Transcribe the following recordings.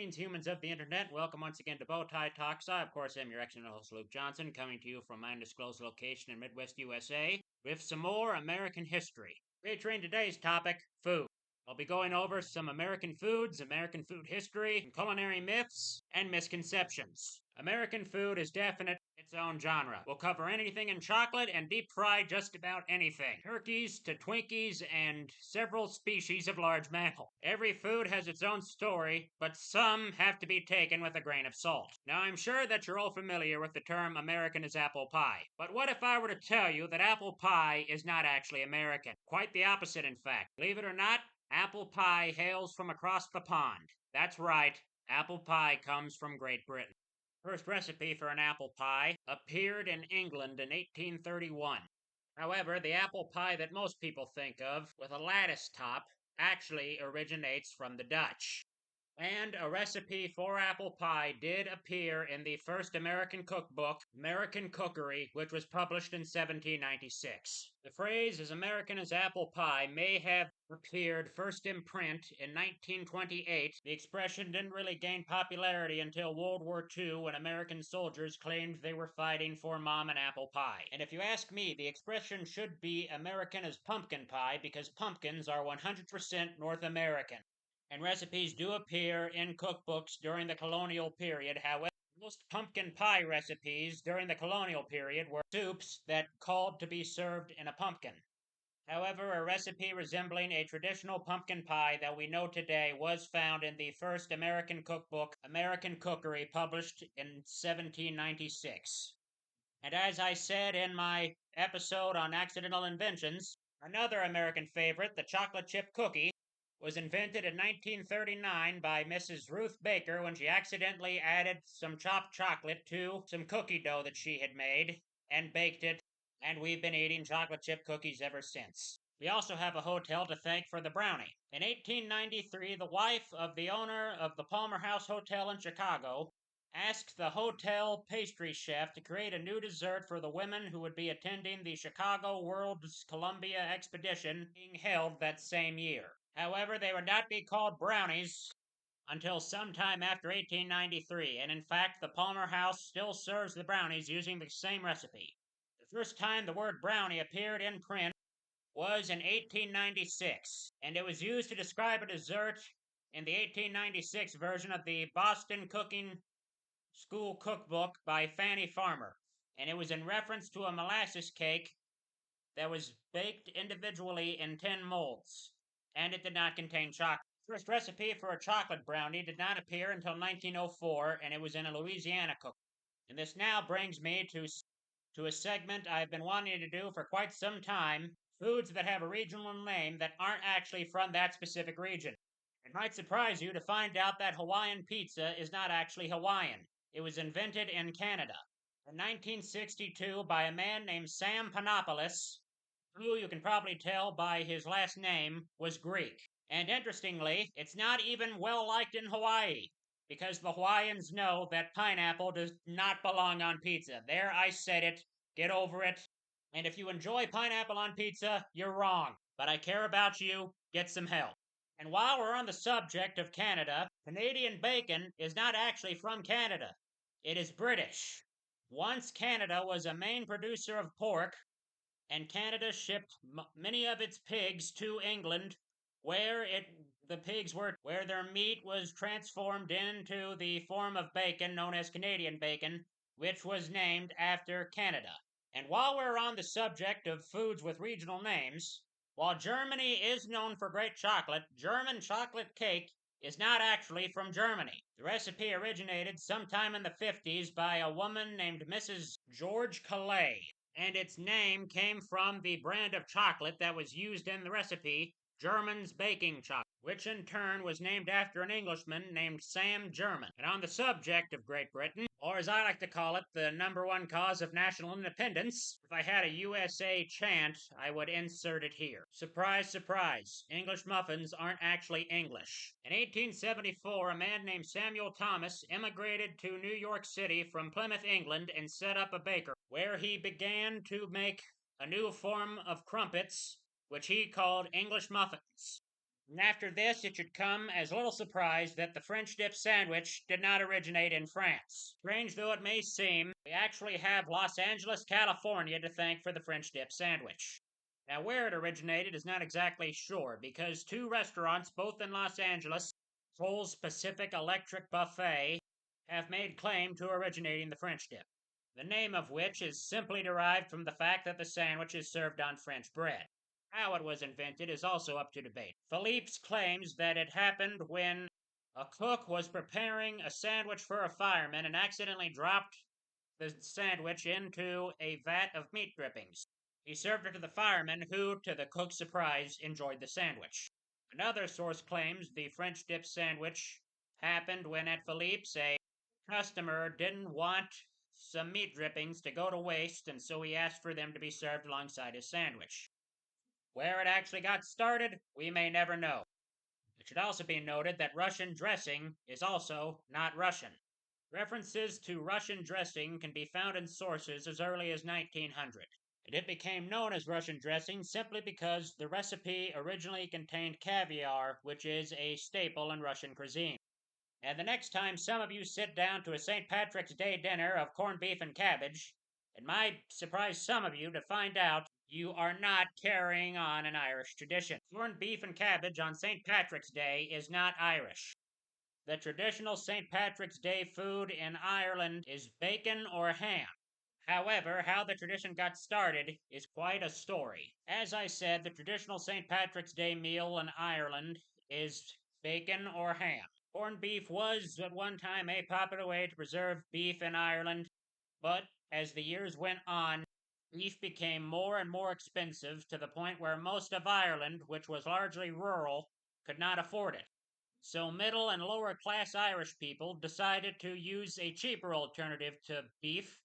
Greetings, humans of the internet. Welcome once again to Bowtie Talks. I, of course, am your excellent host, Luke Johnson, coming to you from my undisclosed location in Midwest USA with some more American history. Featuring today's topic, food. I'll be going over some American foods, American food history, and culinary myths and misconceptions. American food is definitely its own genre. We'll cover anything in chocolate and deep fry just about anything. Turkeys to Twinkies and several species of large mammal. Every food has its own story, but some have to be taken with a grain of salt. Now, I'm sure that you're all familiar with the term American is apple pie. But what if I were to tell you that apple pie is not actually American? Quite the opposite, in fact. Believe it or not, apple pie hails from across the pond. That's right, apple pie comes from Great Britain. First recipe for an apple pie appeared in England in 1831. However, the apple pie that most people think of, with a lattice top, actually originates from the Dutch. And a recipe for apple pie did appear in the first American cookbook, American Cookery, which was published in 1796. The phrase "as American as apple pie" may have appeared first in print in 1928. The expression didn't really gain popularity until World War II, when American soldiers claimed they were fighting for mom and apple pie. And if you ask me, the expression should be American as pumpkin pie, because pumpkins are 100% North American. And recipes do appear in cookbooks during the colonial period. However, most pumpkin pie recipes during the colonial period were soups that called to be served in a pumpkin. However, a recipe resembling a traditional pumpkin pie that we know today was found in the first American cookbook, American Cookery, published in 1796. And as I said in my episode on accidental inventions, another American favorite, the chocolate chip cookie, was invented in 1939 by Mrs. Ruth Baker when she accidentally added some chopped chocolate to some cookie dough that she had made and baked it, and we've been eating chocolate chip cookies ever since. We also have a hotel to thank for the brownie. In 1893, the wife of the owner of the Palmer House Hotel in Chicago asked the hotel pastry chef to create a new dessert for the women who would be attending the Chicago World's Columbia Expedition being held that same year. However, they would not be called brownies until sometime after 1893, and in fact, the Palmer House still serves the brownies using the same recipe. The first time the word brownie appeared in print was in 1896, and it was used to describe a dessert in the 1896 version of the Boston Cooking School Cookbook by Fanny Farmer, and it was in reference to a molasses cake that was baked individually in tin molds, and it did not contain chocolate. The first recipe for a chocolate brownie did not appear until 1904, and it was in a Louisiana cookbook. And this now brings me to a segment I've been wanting to do for quite some time, foods that have a regional name that aren't actually from that specific region. It might surprise you to find out that Hawaiian pizza is not actually Hawaiian. It was invented in Canada in 1962 by a man named Sam Panopoulos, who you can probably tell by his last name was Greek. And interestingly, it's not even well liked in Hawaii, because the Hawaiians know that pineapple does not belong on pizza. There, I said it. Get over it. And if you enjoy pineapple on pizza, you're wrong. But I care about you. Get some help. And while we're on the subject of Canada, Canadian bacon is not actually from Canada. It is British. Once Canada was a main producer of pork, and Canada shipped many of its pigs to England, where their meat was transformed into the form of bacon known as Canadian bacon, which was named after Canada. And while we're on the subject of foods with regional names, while Germany is known for great chocolate, German chocolate cake is not actually from Germany. The recipe originated sometime in the 50s by a woman named Mrs. George Calais, and its name came from the brand of chocolate that was used in the recipe, German's Baking Chocolate, which in turn was named after an Englishman named Sam German. And on the subject of Great Britain, or as I like to call it, the #1 cause of national independence, if I had a USA chant, I would insert it here. Surprise, surprise, English muffins aren't actually English. In 1874, a man named Samuel Thomas immigrated to New York City from Plymouth, England, and set up a bakery, where he began to make a new form of crumpets, which he called English muffins. And after this, it should come as little surprise that the French dip sandwich did not originate in France. Strange though it may seem, we actually have Los Angeles, California to thank for the French dip sandwich. Now, where it originated is not exactly sure because two restaurants, both in Los Angeles, Cole's Pacific Electric Buffet, have made claim to originating the French dip, the name of which is simply derived from the fact that the sandwich is served on French bread. How it was invented is also up to debate. Philippe's claims that it happened when a cook was preparing a sandwich for a fireman and accidentally dropped the sandwich into a vat of meat drippings. He served it to the fireman, who, to the cook's surprise, enjoyed the sandwich. Another source claims the French dip sandwich happened when at Philippe's a customer didn't want some meat drippings to go to waste, and so he asked for them to be served alongside his sandwich. Where it actually got started, we may never know. It should also be noted that Russian dressing is also not Russian. References to Russian dressing can be found in sources as early as 1900. It became known as Russian dressing simply because the recipe originally contained caviar, which is a staple in Russian cuisine. And the next time some of you sit down to a St. Patrick's Day dinner of corned beef and cabbage, it might surprise some of you to find out you are not carrying on an Irish tradition. Corned beef and cabbage on St. Patrick's Day is not Irish. The traditional St. Patrick's Day food in Ireland is bacon or ham. However, how the tradition got started is quite a story. As I said, the traditional St. Patrick's Day meal in Ireland is bacon or ham. Corned beef was at one time a popular way to preserve beef in Ireland, but as the years went on, beef became more and more expensive to the point where most of Ireland, which was largely rural, could not afford it. So middle and lower class Irish people decided to use a cheaper alternative to beef,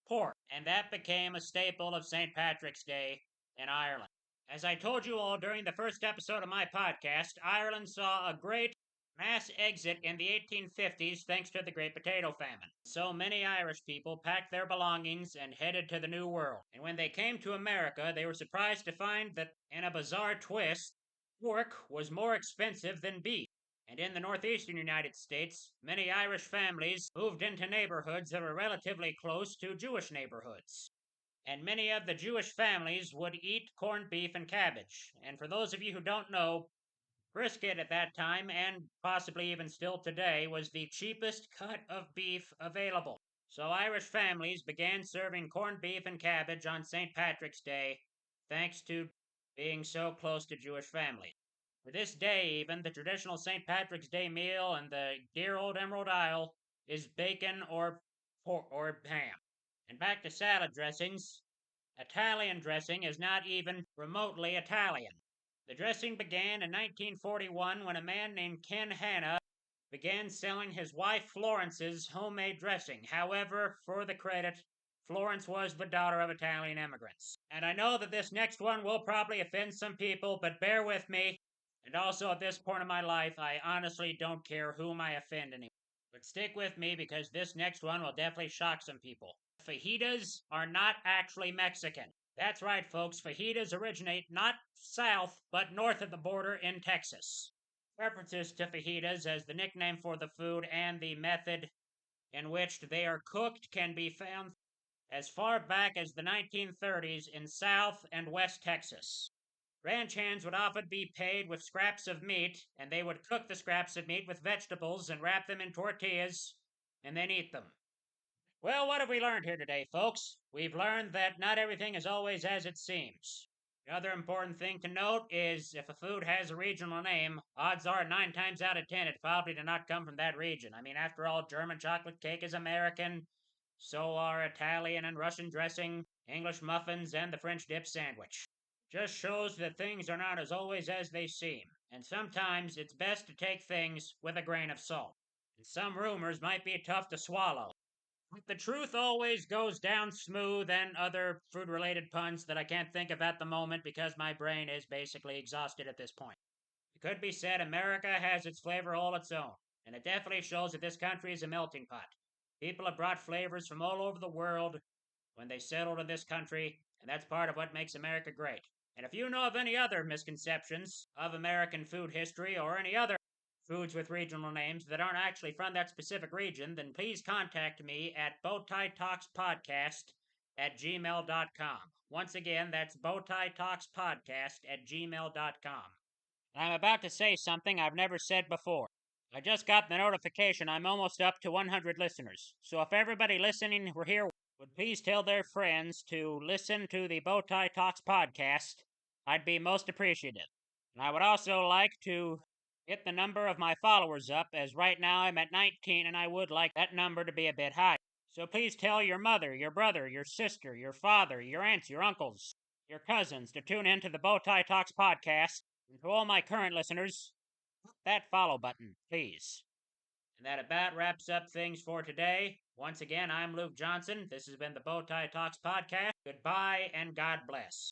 pork, and that became a staple of St. Patrick's Day in Ireland. As I told you all during the first episode of my podcast, Ireland saw a great mass exit in the 1850s thanks to the Great Potato Famine. So many Irish people packed their belongings and headed to the New World. And when they came to America, they were surprised to find that, in a bizarre twist, pork was more expensive than beef. And in the northeastern United States, many Irish families moved into neighborhoods that were relatively close to Jewish neighborhoods. And many of the Jewish families would eat corned beef and cabbage. And for those of you who don't know, brisket at that time, and possibly even still today, was the cheapest cut of beef available. So Irish families began serving corned beef and cabbage on St. Patrick's Day, thanks to being so close to Jewish families. To this day, even, the traditional St. Patrick's Day meal in the dear old Emerald Isle is bacon or pork or ham. And back to salad dressings, Italian dressing is not even remotely Italian. The dressing began in 1941 when a man named Ken Hanna began selling his wife Florence's homemade dressing. However, for the credit, Florence was the daughter of Italian immigrants. And I know that this next one will probably offend some people, but bear with me. And also, at this point in my life, I honestly don't care whom I offend anymore. But stick with me because this next one will definitely shock some people. Fajitas are not actually Mexican. That's right, folks. Fajitas originate not south, but north of the border in Texas. References to fajitas as the nickname for the food and the method in which they are cooked can be found as far back as the 1930s in South and West Texas. Ranch hands would often be paid with scraps of meat, and they would cook the scraps of meat with vegetables and wrap them in tortillas and then eat them. Well, what have we learned here today, folks? We've learned that not everything is always as it seems. The other important thing to note is if a food has a regional name, odds are 9 times out of 10 it probably did not come from that region. I mean, after all, German chocolate cake is American, so are Italian and Russian dressing, English muffins, and the French dip sandwich. Just shows that things are not as always as they seem, and sometimes it's best to take things with a grain of salt. And some rumors might be tough to swallow, but the truth always goes down smooth, and other food-related puns that I can't think of at the moment because my brain is basically exhausted at this point. It could be said America has its flavor all its own, and it definitely shows that this country is a melting pot. People have brought flavors from all over the world when they settled in this country, and that's part of what makes America great. And if you know of any other misconceptions of American food history or any other foods with regional names that aren't actually from that specific region, then please contact me at bowtietalkspodcast@gmail.com. Once again, that's bowtietalkspodcast@gmail.com. I'm about to say something I've never said before. I just got the notification I'm almost up to 100 listeners. So if everybody listening were here would please tell their friends to listen to the Bowtie Talks podcast, I'd be most appreciative. And I would also like to get the number of my followers up, as right now I'm at 19 and I would like that number to be a bit higher. So please tell your mother, your brother, your sister, your father, your aunts, your uncles, your cousins to tune in to the Bowtie Talks podcast. And to all my current listeners, hit that follow button, please. And that about wraps up things for today. Once again, I'm Luke Johnson. This has been the Bowtie Talks podcast. Goodbye and God bless.